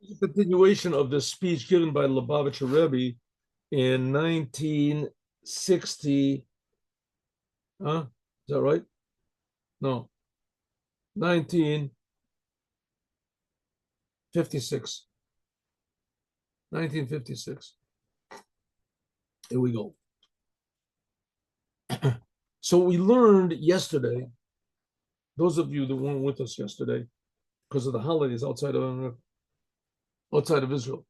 It's a continuation of the speech given by Lubavitcher Rebbe in 1960. Huh? Is that right? No, 1956. 1956. Here we go. So we learned yesterday, those of you that weren't with us yesterday, because of the holidays outside of Israel.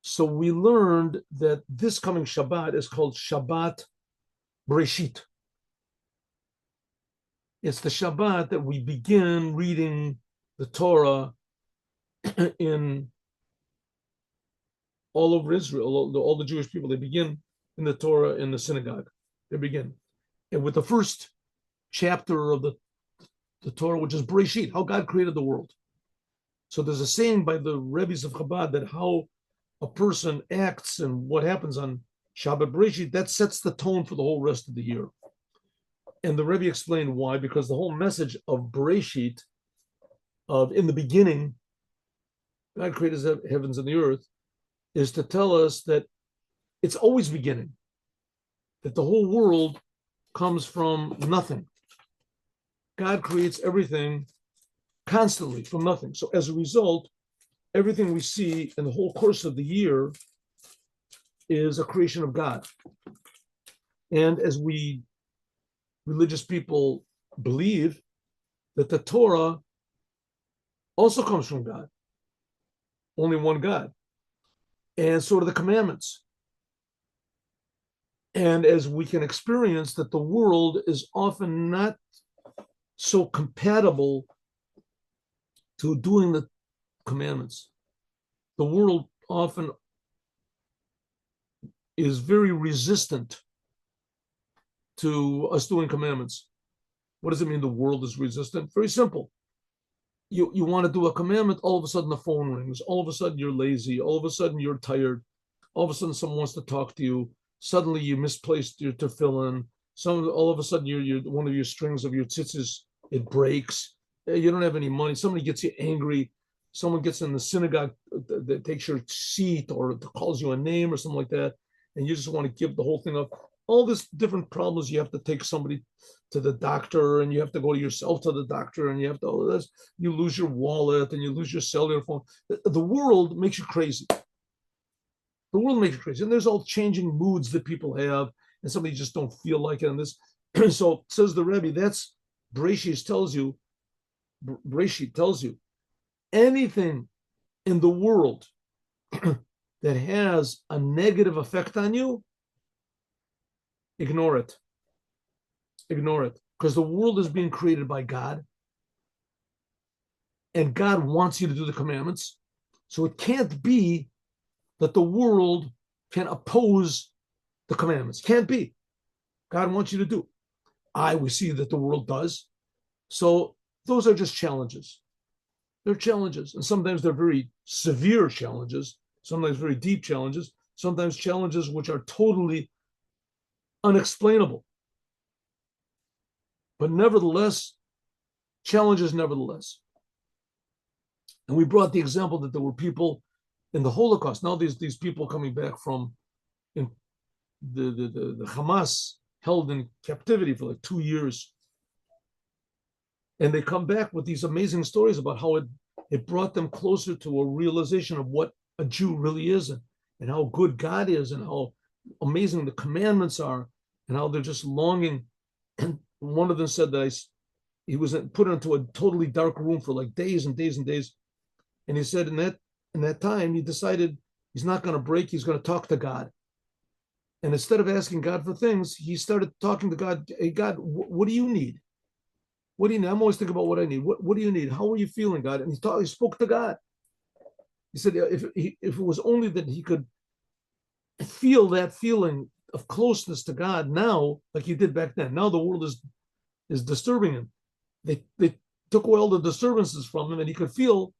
So we learned that this coming Shabbat is called Shabbat Breshit. It's the Shabbat that we begin reading the Torah in all over Israel. All the Jewish people, they begin in the Torah in the synagogue. They begin. And with the first chapter of the Torah, which is Breshit, how God created the world. So there's a saying by the Rebbes of Chabad that how a person acts and what happens on Shabbat Breshit, that sets the tone for the whole rest of the year. And the Rebbe explained why, because the whole message of Bereshit, of in the beginning, God created the heavens and the earth, is to tell us that it's always beginning, that the whole world comes from nothing. God creates everything constantly from nothing. So as a result, everything we see in the whole course of the year is a creation of God. And as we religious people believe, that the Torah also comes from God, only one God, and so do the commandments. And as we can experience that the world is often not so compatible to doing the commandments. The world often is very resistant to us doing commandments. What does it mean the world is resistant? Very simple. You want to do a commandment, all of a sudden the phone rings. All of a sudden you're lazy. All of a sudden you're tired. All of a sudden someone wants to talk to you. Suddenly you misplaced your tefillin. All of a sudden you're one of your strings of your tzitzis, it breaks. You don't have any money. Somebody gets you angry. Someone gets in the synagogue that takes your seat or calls you a name or something like that, and you just want to give the whole thing up. All these different problems. You have to take somebody to the doctor, and you have to go yourself to the doctor, and you have to all this. You lose your wallet, and you lose your cellular phone. The world makes you crazy. The world makes you crazy, and there's all changing moods that people have, and somebody just don't feel like it. And this, so says the Rebbe. That's Bereshit tells you. Bereshit tells you anything in the world that has a negative effect on you, ignore it. Ignore it. Because the world is being created by God. And God wants you to do the commandments. So it can't be that the world can oppose the commandments. Can't be. God wants you to do. We see that the world does. So those are just challenges. They're challenges. And sometimes they're very severe challenges, sometimes very deep challenges, sometimes challenges which are totally unexplainable. But nevertheless, challenges nevertheless. And we brought the example that there were people in the Holocaust. Now these people coming back from in the Hamas held in captivity for like 2 years. And they come back with these amazing stories about how it brought them closer to a realization of what a Jew really is, and how good God is, and how amazing the commandments are, and how they're just longing. And one of them said that he was put into a totally dark room for like days and days and days. And he said in that time, he decided he's not going to break, he's going to talk to God. And instead of asking God for things, he started talking to God. Hey, God, what do you need? What do you need? I'm always thinking about what I need. What do you need? How are you feeling, God? And he spoke to God. He said, if it was only that he could feel that feeling of closeness to God now, like he did back then. Now the world is disturbing him. They took away all the disturbances from him, and he could feel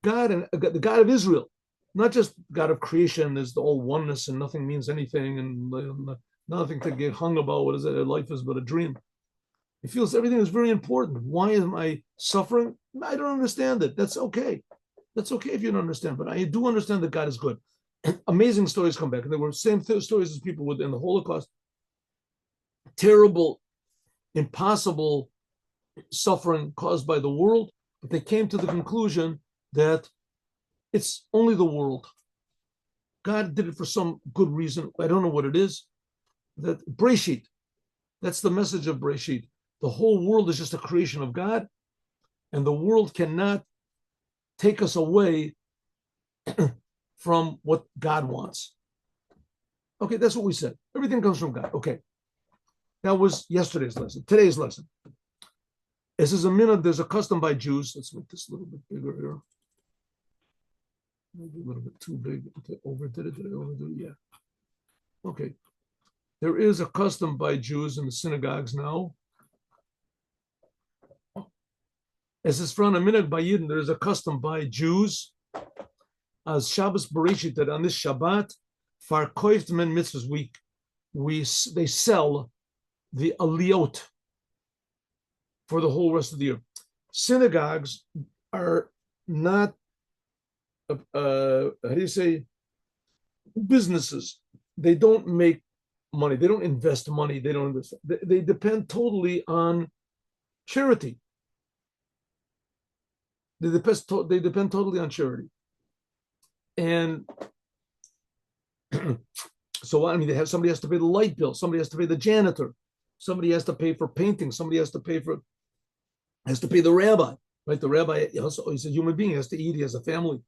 God, and the God of Israel, not just God of creation. There's the all oneness, and nothing means anything, and nothing to get hung about. What is it? Life is but a dream. He feels everything is very important. Why am I suffering? I don't understand it. That's okay. That's okay if you don't understand, but I do understand that God is good. Amazing stories come back. And there were same stories as people within the Holocaust. Terrible, impossible suffering caused by the world, but they came to the conclusion that it's only the world. God did it for some good reason. I don't know what it is. That Breshit, that's the message of Breshit. The whole world is just a creation of God, and the world cannot take us away from what God wants. Okay, that's what we said. Everything comes from God. Okay, that was yesterday's lesson. Today's lesson. This is a minute. There's a custom by Jews. Let's make this a little bit bigger here. Maybe a little bit too big. Did I overdid it? Did I overdo it? Yeah. Okay. There is a custom by Jews in the synagogues now. As is from a minute by Yidden, there is a custom by Jews as Shabbos Bereshit that on this Shabbat, for koift men mitzvahs, they sell the aliyot for the whole rest of the year. Synagogues are not, how do you say, businesses. They don't make money. They don't invest money. They don't invest. They depend totally on charity. They depend totally on charity. And so, I mean, somebody has to pay the light bill. Somebody has to pay the janitor. Somebody has to pay for painting. Somebody has to pay the rabbi, right? The rabbi also, he's a human being. He has to eat. He has a family.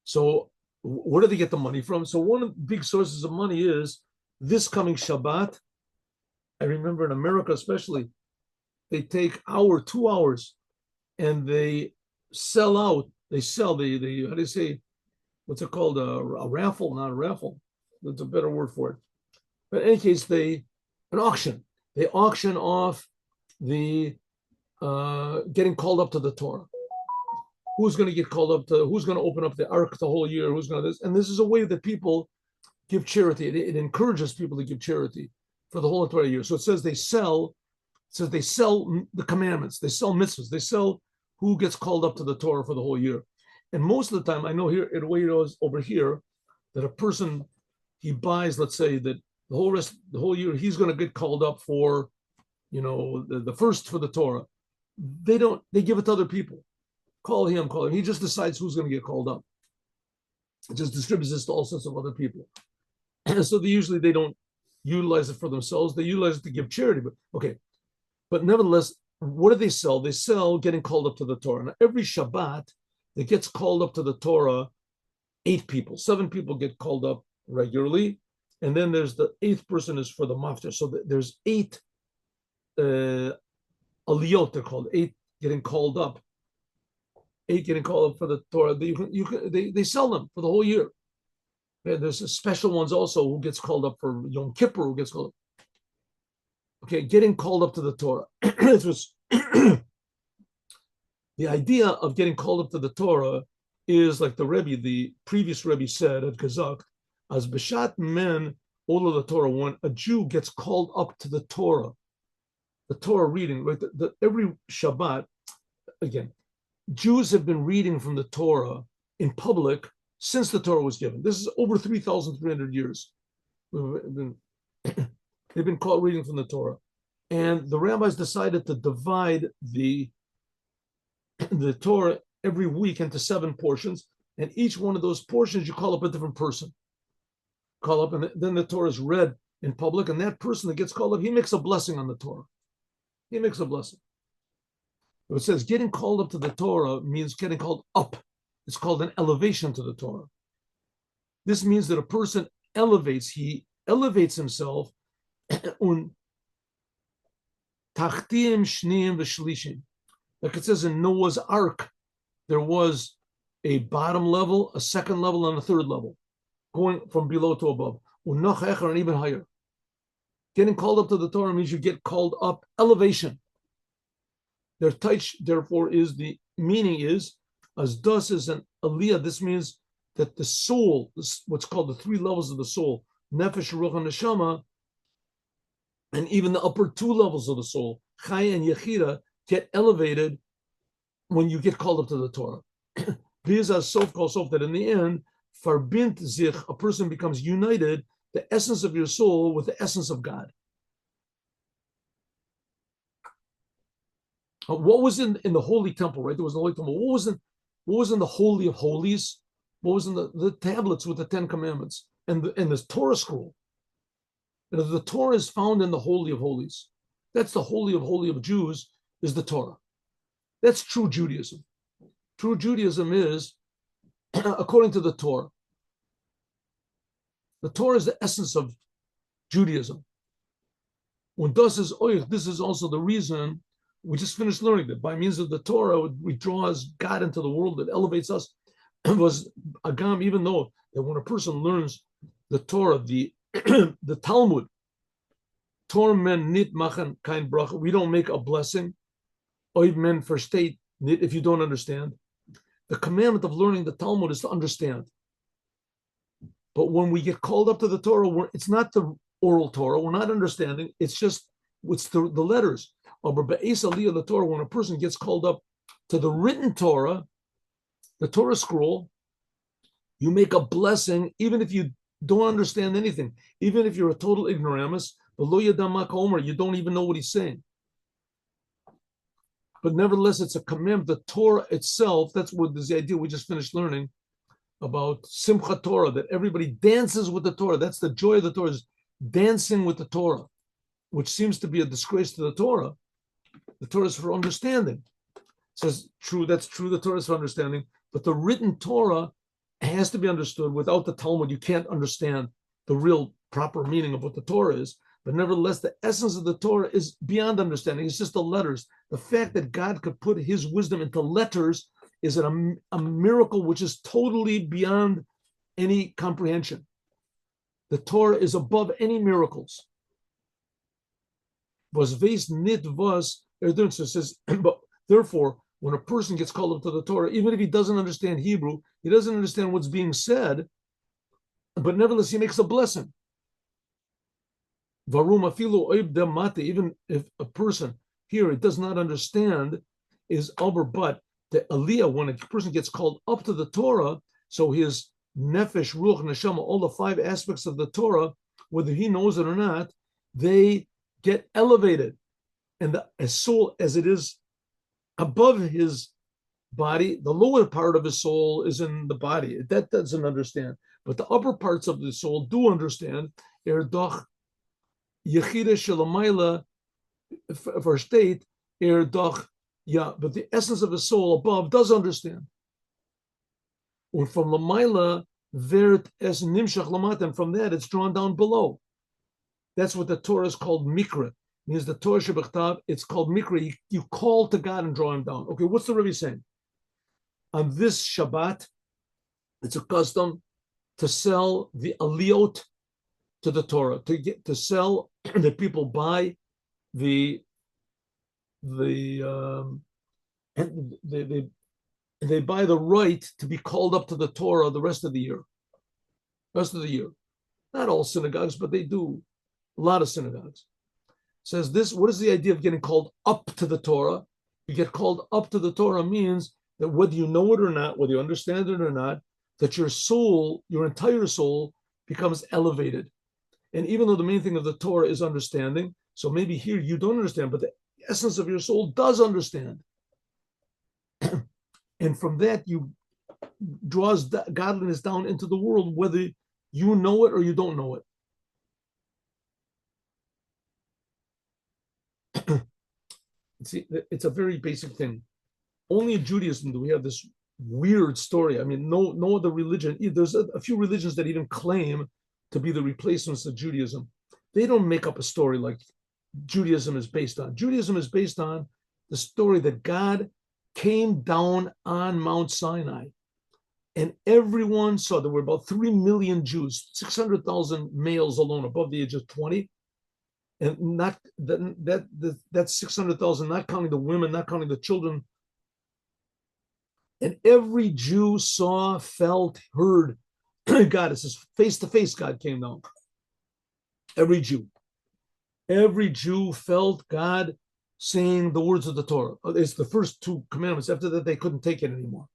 So where do they get the money from? So one of the big sources of money is this coming Shabbat. I remember in America especially, they take 2 hours, and they sell out. They sell the how do you say, what's it called? A raffle, not a raffle. That's a better word for it. But in any case, an auction. They auction off the getting called up to the Torah. Who's going to get called up to? Who's going to open up the ark the whole year? Who's going to this? And this is a way that people give charity. It encourages people to give charity for the whole entire year. So it says they sell. It says they sell the commandments. They sell mitzvahs. They sell who gets called up to the Torah for the whole year. And most of the time, I know here in the way it is over here, that a person, he buys, let's say that the whole year, he's going to get called up for, the first for the Torah. They give it to other people. Call him. He just decides who's going to get called up. It just distributes this to all sorts of other people. And so they don't utilize it for themselves. They utilize it to give charity. But nevertheless, what do they sell? They sell getting called up to the Torah. Now, every Shabbat that gets called up to the Torah, 8 people, 7 people get called up regularly. And then there's the 8th person is for the maftir. So there's 8 aliyot, they're called, 8 getting called up. 8 getting called up for the Torah. They sell them for the whole year. And there's special ones also who gets called up for Yom Kippur, who gets called up. Okay, getting called up to the Torah. It was the idea of getting called up to the Torah is like the Rebbe, the previous Rebbe said at Kazakh, as Beshat men, all of the Torah, when a Jew gets called up to the Torah reading, right? Every Shabbat, again, Jews have been reading from the Torah in public since the Torah was given. This is over 3,300 years. They've been called reading from the Torah. And the rabbis decided to divide the Torah every week into 7 portions. And each one of those portions, you call up a different person. Call up, and then the Torah is read in public. And that person that gets called up, he makes a blessing on the Torah. He makes a blessing. It says getting called up to the Torah means getting called up. It's called an elevation to the Torah. This means that a person he elevates himself un tachtim shneim v'shlishim. Like it says in Noah's Ark, there was a bottom level, a second level, and a third level, going from below to above. Unach echer, and even higher. Getting called up to the Torah means you get called up, elevation. Their taich, therefore, is the meaning is, as das is an aliyah, this means that the soul, what's called the 3 levels of the soul, nefesh, ruach, and neshama, and even the upper 2 levels of the soul, chaya and yechida, get elevated when you get called up to the Torah. That in the end, verbindt sich, a person becomes united, the essence of your soul with the essence of God. What was in the holy temple, right? There was the holy temple. What was in the Holy of Holies? What was in the tablets with the 10 Commandments and the Torah scroll? And the Torah is found in the Holy of Holies. That's the Holy of Jews, is the Torah. That's true Judaism. True Judaism is, according to the Torah. The Torah is the essence of Judaism. When this is also the reason we just finished learning that by means of the Torah, we draws God into the world, that elevates us. It was agam, even though that when a person learns the Torah, the the Talmud, Torah men nit machen kein bracha, we don't make a blessing. Oib men versteht nit, if you don't understand. The commandment of learning the Talmud is to understand. But when we get called up to the Torah, it's not the oral Torah, we're not understanding, it's the letters. The Torah, when a person gets called up to the written Torah, the Torah scroll, you make a blessing, even if you don't understand anything, even if you're a total ignoramus, you don't even know what he's saying. But nevertheless, it's a commandment. The Torah itself, that's what is the idea we just finished learning about Simchat Torah, that everybody dances with the Torah. That's the joy of the Torah, is dancing with the Torah, which seems to be a disgrace to the Torah. The Torah is for understanding. It says, true, that's true, the Torah is for understanding, but the written Torah has to be understood. Without the Talmud, you can't understand the real proper meaning of what the Torah is. But nevertheless, the essence of the Torah is beyond understanding. It's just the letters. The fact that God could put his wisdom into letters is a miracle which is totally beyond any comprehension. The Torah is above any miracles. It says, but therefore, when a person gets called up to the Torah, even if he doesn't understand Hebrew, he doesn't understand what's being said, but nevertheless, he makes a blessing. Even if a person here it does not understand, is over, but the aliyah, when a person gets called up to the Torah, so his nefesh, ruach, neshama, all the 5 aspects of the Torah, whether he knows it or not, they get elevated. And the soul, as it is above his body, the lower part of his soul is in the body. That doesn't understand. But the upper parts of the soul do understand. Doch Yechida Shalamayla versteht, doch, yeah, but the essence of the soul above does understand. And from Lamaila, wird es nimshach lamata, and from that it's drawn down below. That's what the Torah is called mikra. It means the Torah shebechtav, it's called mikra. You call to God and draw him down. Okay, what's the Rebbe saying? On this Shabbat, it's a custom to sell the aliyot to the Torah, to sell that people buy and they buy the right to be called up to the Torah the rest of the year. Not all synagogues, but they do. A lot of synagogues. Says this, what is the idea of getting called up to the Torah? You get called up to the Torah means that whether you know it or not, whether you understand it or not, that your soul, your entire soul, becomes elevated. And even though the main thing of the Torah is understanding, so maybe here you don't understand, but the essence of your soul does understand. And from that, you draws godliness down into the world, whether you know it or you don't know it. See, it's a very basic thing. Only in Judaism do we have this weird story. I mean, no other religion. There's a few religions that even claim to be the replacements of Judaism. They don't make up a story like Judaism is based on. Judaism is based on the story that God came down on Mount Sinai, and everyone saw there were about 3 million Jews, 600,000 males alone above the age of 20, and not that's 600,000, not counting the women, not counting the children. And every Jew saw, felt, heard God. It says face to face, God came down. Every Jew felt God saying the words of the Torah. It's the first two commandments. After that, they couldn't take it anymore.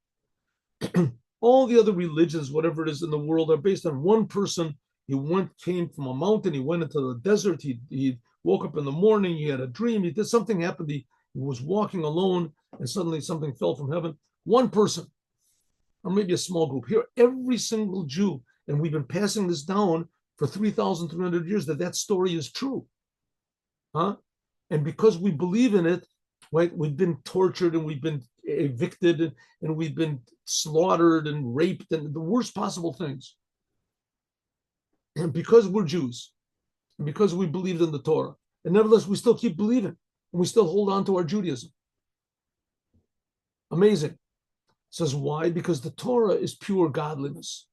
All the other religions, whatever it is in the world, are based on one person. He came from a mountain, he went into the desert, he woke up in the morning, he had a dream, he did something happened, he was walking alone, and suddenly something fell from heaven. One person, or maybe a small group. Here, every single Jew, and we've been passing this down for 3,300 years, that story is true. Huh? And because we believe in it, right, we've been tortured and we've been evicted and we've been slaughtered and raped and the worst possible things. And because we're Jews, and because we believed in the Torah, and nevertheless we still keep believing and we still hold on to our Judaism. Amazing. Says why? Because the Torah is pure godliness.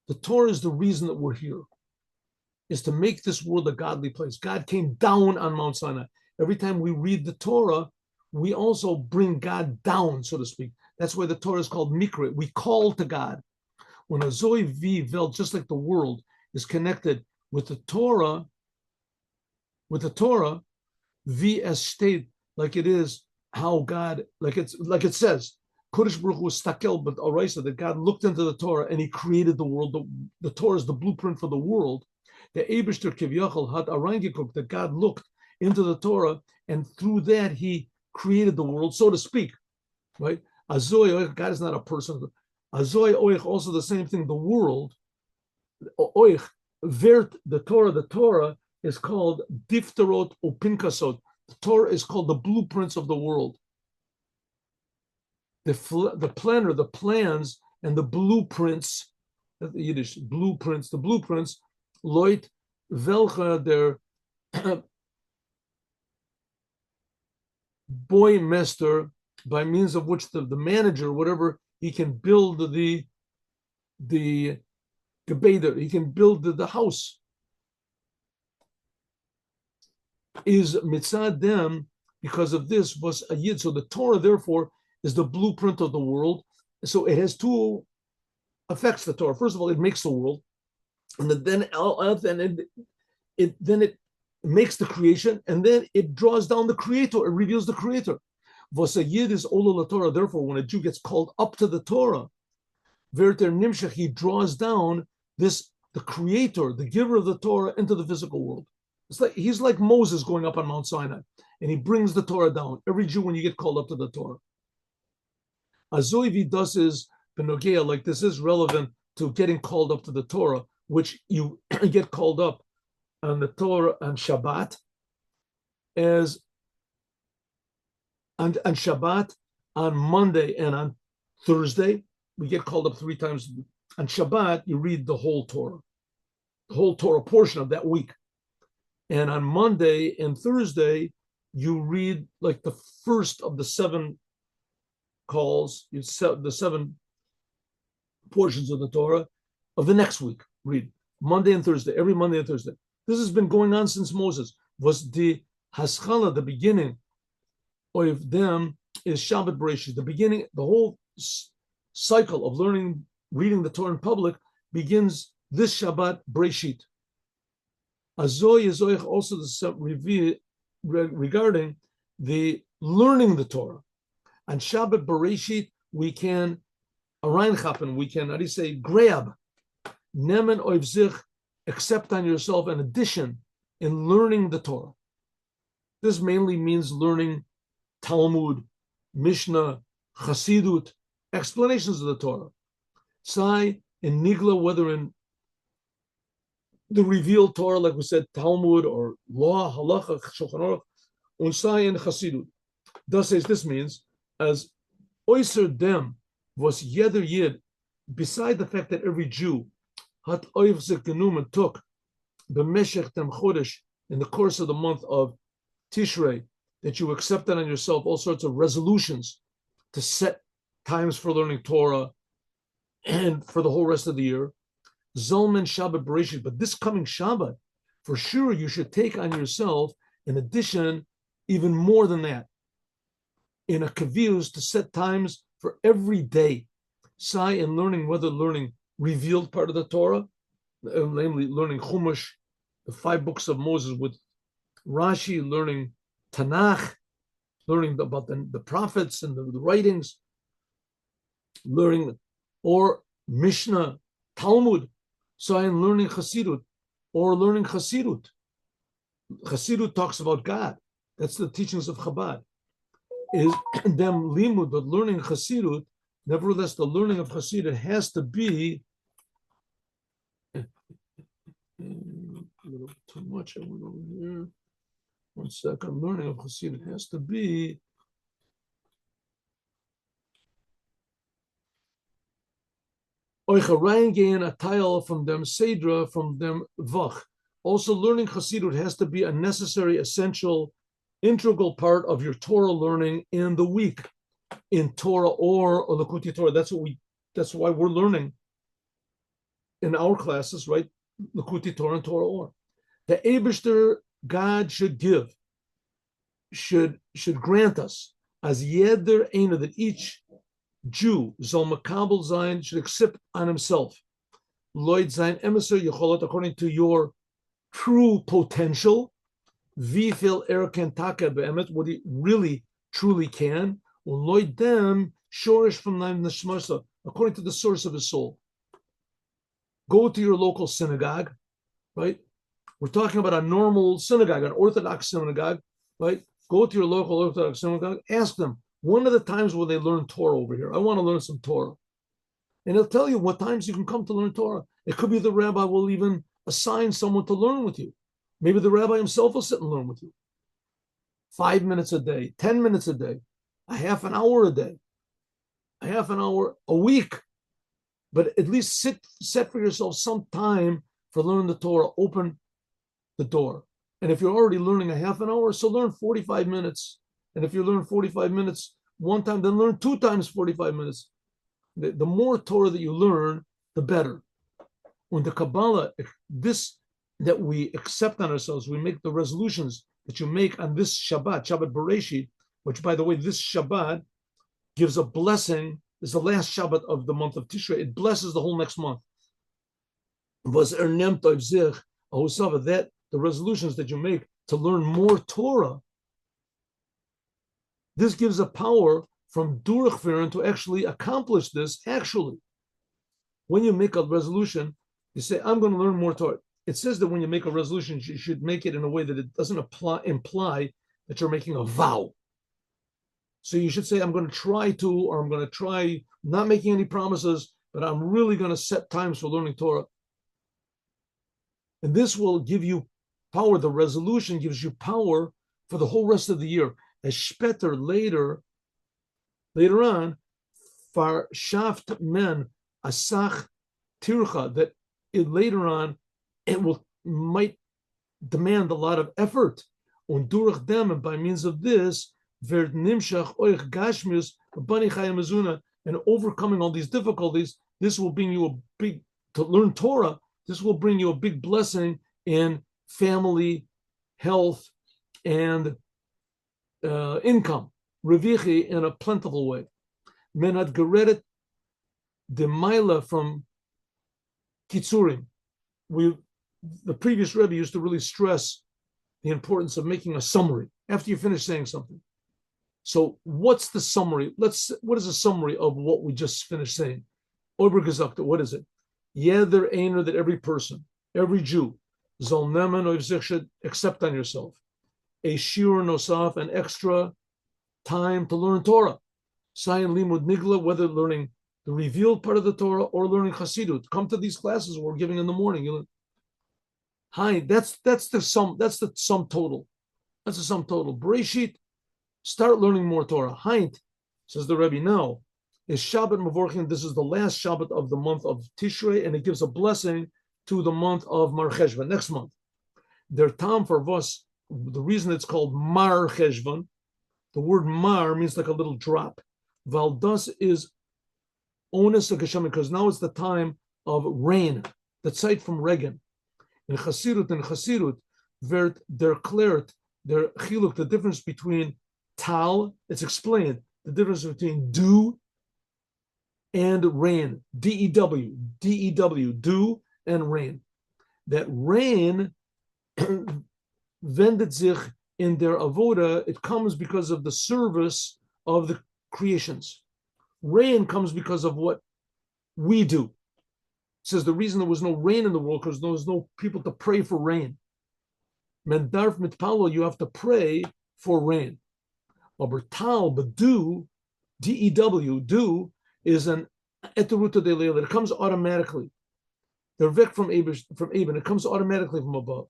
The Torah is the reason that we're here, is to make this world a godly place. God came down on Mount Sinai. Every time we read the Torah, we also bring God down, so to speak. That's why the Torah is called Mikra. We call to God. When a Zoe V Vel, just like the world, is connected with the Torah, V as state, like it is how God, like it says, Kodesh Baruch Hu was stakel, but Araisa, that God looked into the Torah and he created the world. The Torah is the blueprint for the world. The Eibishter Kivyachol had Arangikuk, that God looked into the Torah and through that he created the world, so to speak, right? Azoy Oich, God is not a person. Azoy Oich, also the same thing, the world. Oich, Vert, the Torah is called Diftarot Upinkasot. The Torah is called the blueprints of the world. The planner, the plans, and the blueprints, the Yiddish blueprints, Leut, welche der boy master, by means of which the manager, whatever, he can build the gebeder, he can build the house, is mitzad them. Because of this was a yid. So the Torah, therefore, is the blueprint of the world. So it has two effects. The Torah, first of all, it makes the world, and then it makes the creation, and then it draws down the creator. It reveals the creator. Vos a yid is ola Torah. Therefore, when a Jew gets called up to the Torah, verter nimshach, he draws down the creator, the giver of the Torah, into the physical world. It's like he's like Moses going up on Mount Sinai, and he brings the Torah down. Every Jew, when you get called up to the Torah, Azoivi does is benogea, like this is relevant to getting called up to the Torah, which you get called up on the Torah on Shabbat, as on Shabbat, on Monday, and on Thursday. We get called up 3 times. On Shabbat, you read the whole Torah portion of that week. And on Monday and Thursday, you read like the first of the 7 calls, the 7 portions of the Torah of the next week. Read Monday and Thursday, every Monday and Thursday. This has been going on since Moses. Was the Haskalah, the beginning of them is Shabbat Bereshit. The beginning, the whole cycle of reading the Torah in public begins this Shabbat Bereshit. Azoy Azoy also the regarding the learning the Torah. On Shabbat Bereshit, we can reinchappen, we can, how do you say, grab, nemen oiv zich, accept on yourself an addition in learning the Torah. This mainly means learning Talmud, Mishnah, Chassidut, explanations of the Torah. Sai in Nigla, whether in the revealed Torah, like we said, Talmud or Law, Halacha, Shulchan Aruch, Unsai and Chassidut. Thus says this means, as Oyser dem was Yeder Yid, beside the fact that every Jew hat Oiv Zik Genumen took B'meshech Tem Chodesh, in the course of the month of Tishrei, that you accepted on yourself all sorts of resolutions to set times for learning Torah and for the whole rest of the year. Zolman Shabbat Bereshit, but this coming Shabbat, for sure you should take on yourself, in addition, even more than that, in a kaviyus, to set times for every day. Sai in learning, whether learning revealed part of the Torah, namely learning Chumash, the 5 books of Moses with Rashi, learning Tanakh, learning about the prophets and the writings, learning, or Mishnah, Talmud, so I'm learning Chassidut, or learning Chassidut. Chassidut talks about God. That's the teachings of Chabad. Is them limud, but learning Chassidut, nevertheless, the learning of Chassidut has to be a little too much. I went over here. 1 second. Learning of Chassidut has to be Oicharangain a tile from them Sedra, from them Vach. Also, learning Chassidut has to be a necessary, essential, integral part of your Torah learning in the week, in Torah or Likuti Torah. That's why we're learning in our classes, right? Likuti Torah and Torah or. The Eibishter God should give, should grant us as yeder eina, that each Jew, Zol Makabel Zayin, should accept on himself, Lloyd Zayin Emeser Yecholot, according to your true potential, Vifil Erken Taka Be'emet, what he really truly can, Lloyd them Shorish from Naim Neshmasa, according to the source of his soul. Go to your local synagogue, right? We're talking about a normal synagogue, an Orthodox synagogue, right? Go to your local Orthodox synagogue, ask them, when are the times where they learn Torah over here? I want to learn some Torah. And he'll tell you what times you can come to learn Torah. It could be the rabbi will even assign someone to learn with you. Maybe the rabbi himself will sit and learn with you. 5 minutes a day, 10 minutes a day, a half an hour a day, a half an hour a week. But at least set for yourself some time for learning the Torah. Open the door. And if you're already learning a half an hour, so learn 45 minutes. And if you learn 45 minutes one time, then learn 2 times 45 minutes. The more Torah that you learn, the better. When the Kabbalah, this that we accept on ourselves, we make the resolutions that you make on this Shabbat Bereshit, which, by the way, this Shabbat gives a blessing. It's the last Shabbat of the month of Tishrei. It blesses the whole next month. That the resolutions that you make to learn more Torah, this gives a power from Durchführen to actually accomplish this. Actually, when you make a resolution, you say, I'm going to learn more Torah. It says that when you make a resolution, you should make it in a way that it doesn't imply that you're making a vow. So you should say, I'm going to try to, or I'm going to try, not making any promises, but I'm really going to set times for learning Torah. And this will give you power. The resolution gives you power for the whole rest of the year. As Speter later on, far shaft men asach tircha, that it later on it might demand a lot of effort. Und durch dem, and by means of this, wird nimshach oich gashmius bani chayim mezuna, and overcoming all these difficulties, this will bring you to learn Torah, this will bring you a big blessing in family, health, and income, revichi, in a plentiful way. Menat geredet de maila from kitzurim. The previous Rebbe used to really stress the importance of making a summary after you finish saying something. So what's the summary? What is a summary of what we just finished saying? Obergesagte, what is it? Jeder einer, that every person, every Jew, soll nehmen auf sich, should accept on yourself a shiur nosaf, an extra time to learn Torah. Sayin limud nigla, whether learning the revealed part of the Torah or learning Chassidut. Come to these classes we're giving in the morning. You learn. Hi, that's the sum. That's the sum total. That's the sum total. Bereshit, start learning more Torah. Haint, says the Rebbe, now is Shabbat Mavorchin. This is the last Shabbat of the month of Tishrei, and it gives a blessing to the month of Mar Cheshvan, next month. Their tam for Vos, the reason it's called Mar Cheshvan, the word Mar means like a little drop. Valdas is onus of Geshem, because now it's the time of rain, the zeit from Regen. In Chassidut, wird erklärt, der chiluk, the difference between tal, it's explained, the difference between dew and rain, D-E-W, dew and rain. That rain wendet sich in their avoda, it comes because of the service of the creations. Rain comes because of what we do. It says the reason there was no rain in the world because there was no people to pray for rain. Mendarf mitpalo, you have to pray for rain. But tal, but do, D-E-W, do, is an eteruta de leil. It comes automatically. They're vec from Eben. It comes automatically from above.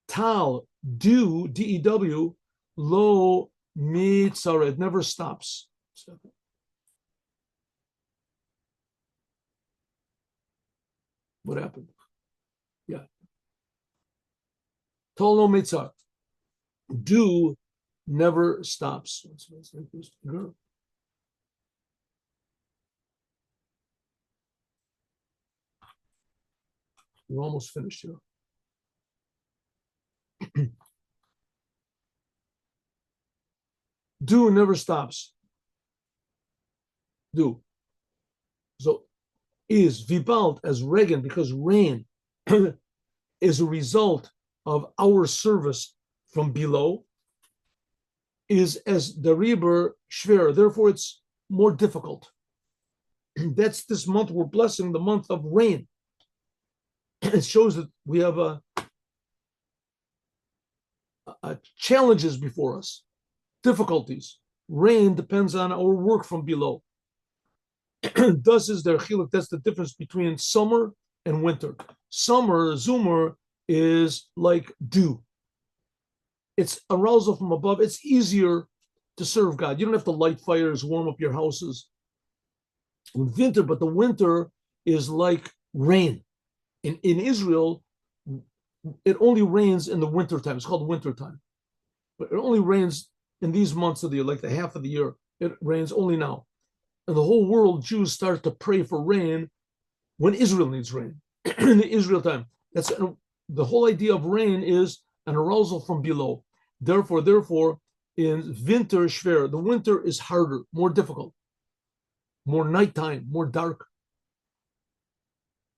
Tal, do, D-E-W, lo mitzara. It never stops. What happened? Yeah. Tol lo mitzar. Do never stops. We're almost finished here. Do never stops. Do. So is vibalt as regen, because rain is a result of our service from below, is as the Rebbe schwer. Therefore, it's more difficult. That's this month we're blessing, the month of rain. It shows that we have a challenges before us, difficulties. Rain depends on our work from below. Thus is their chiluk. That's the difference between summer and winter. Summer, zumer, is like dew. It's arousal from above. It's easier to serve God. You don't have to light fires, warm up your houses. Winter, but the winter is like rain. In Israel, it only rains in the winter time. It's called winter time. But it only rains in these months of the year, like the half of the year. It rains only now. And the whole world, Jews start to pray for rain when Israel needs rain, in the Israel time. That's the whole idea of rain is an arousal from below. Therefore, in winter, schwer, the winter is harder, more difficult, more nighttime, more dark.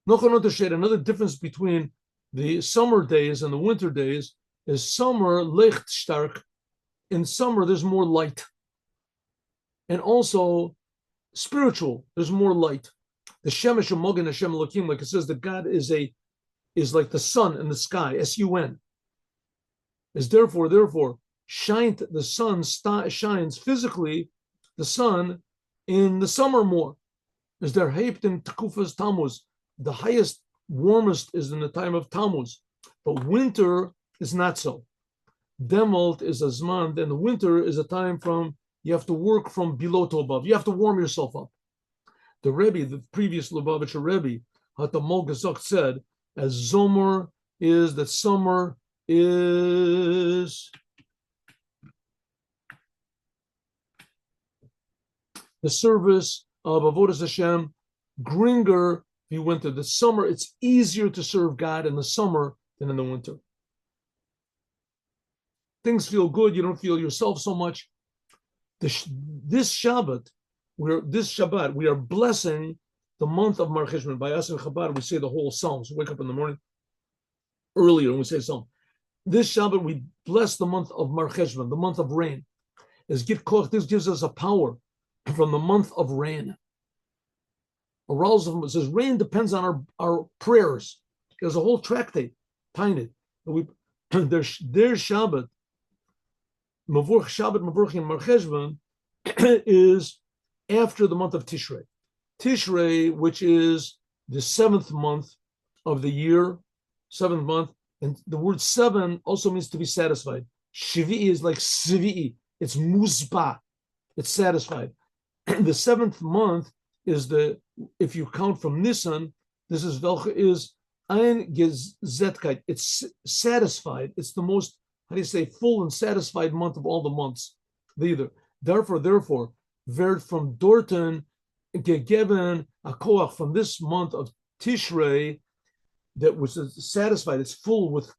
Another difference between the summer days and the winter days is summer, licht stark. In summer, there's more light. And also, spiritual, there's more light. The Shemesh Mogen Hashem Elokim, like it says that God is like the sun in the sky, S-U-N. Is therefore, the sun shines physically, the sun in the summer more. Is there Heipt in Tekufas Tammuz, the highest, warmest is in the time of Tammuz, but winter is not so. Demalt is a zman, and the winter is a time from, you have to work from below to above. You have to warm yourself up. The Rebbe, the previous Lubavitcher Rebbe, Hata Molgazok said, as Zomer is that summer is the service of Avodas Hashem, Gringer, the winter. The summer, it's easier to serve God in the summer than in the winter. Things feel good. You don't feel yourself so much. This Shabbat, we are blessing the month of Mar Cheshvan. By us in Chabad, we say the whole psalm. So wake up in the morning earlier and we say psalm. This Shabbat, we bless the month of Mar Cheshvan, the month of rain. This gives us a power from the month of rain. Arousal, it says rain depends on our prayers. There's a whole tractate, tiny. There's Shabbat, Mavurch Shabbat, Mavurch and Mar Cheshvan is after the month of Tishrei. Tishrei, which is the 7th month of the year, 7th month, and the word 7 also means to be satisfied. Shvi'i is like Svi'i, it's musba, it's satisfied. The 7th month is if you count from Nisan, this is Velcha is Ein Gezetkait, it's satisfied, it's the most, full and satisfied month of all the months. Therefore, Vert from Dorten, gegeben a koach from this month of Tishrei that was satisfied, it's full with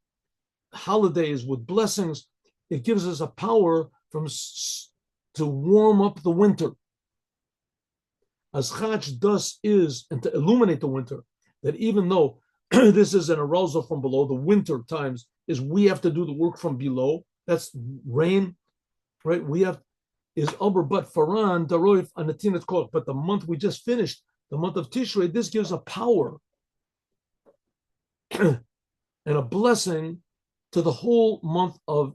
holidays, with blessings. It gives us a power to warm up the winter. As Chach thus is, and to illuminate the winter, that even though this is an arousal from below, the winter times is we have to do the work from below. That's rain, right? We have is Ober but Faran Daroif Anatinat Kol. But the month we just finished, the month of Tishrei, this gives a power and a blessing to the whole month of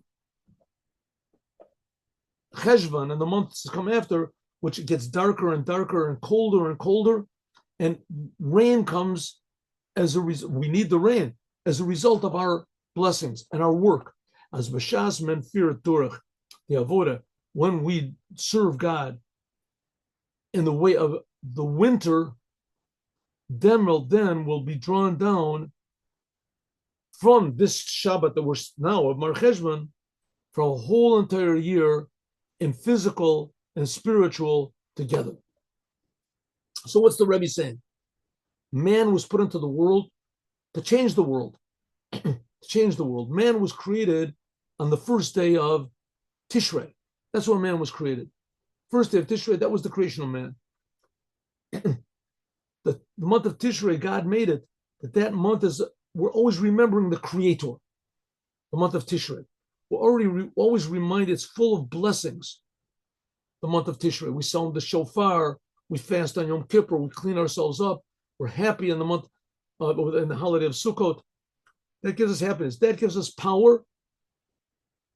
Cheshvan and the months to come after, which gets darker and darker and colder, and rain comes as a result. We need the rain as a result of our blessings and our work. As B'shas men fear TORAH, the avoda, when we serve God in the way of the winter, then will be drawn down from this Shabbat that we're now of Mar Cheshvan for a whole entire year in physical and spiritual together. So what's the Rebbe saying? Man was put into the world to change the world. To change the world. Man was created on the first day of Tishrei. That's when man was created. First day of Tishrei, that was the creation of man. The month of Tishrei, God made it that month is, we're always remembering the Creator. The month of Tishrei. We're always reminded it's full of blessings. The month of Tishrei. We sound the shofar. We fast on Yom Kippur. We clean ourselves up. We're happy in the month, in the holiday of Sukkot. That gives us happiness. That gives us power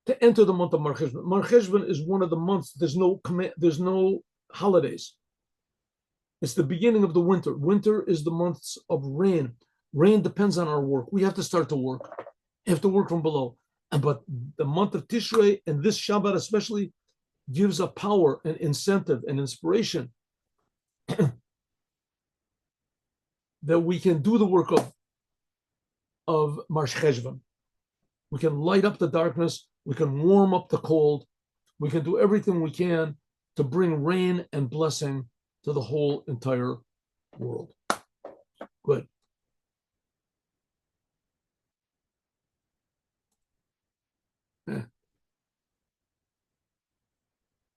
to enter the month of Mar Cheshvan. Mar Cheshvan is one of the months. There's no holidays. It's the beginning of the winter. Winter is the months of rain. Rain depends on our work. We have to start to work. We have to work from below. But the month of Tishrei and this Shabbat especially gives a power and incentive and inspiration that we can do the work of Mar Cheshvan. We can light up the darkness. We can warm up the cold. We can do everything we can to bring rain and blessing to the whole entire world. Good. Yeah.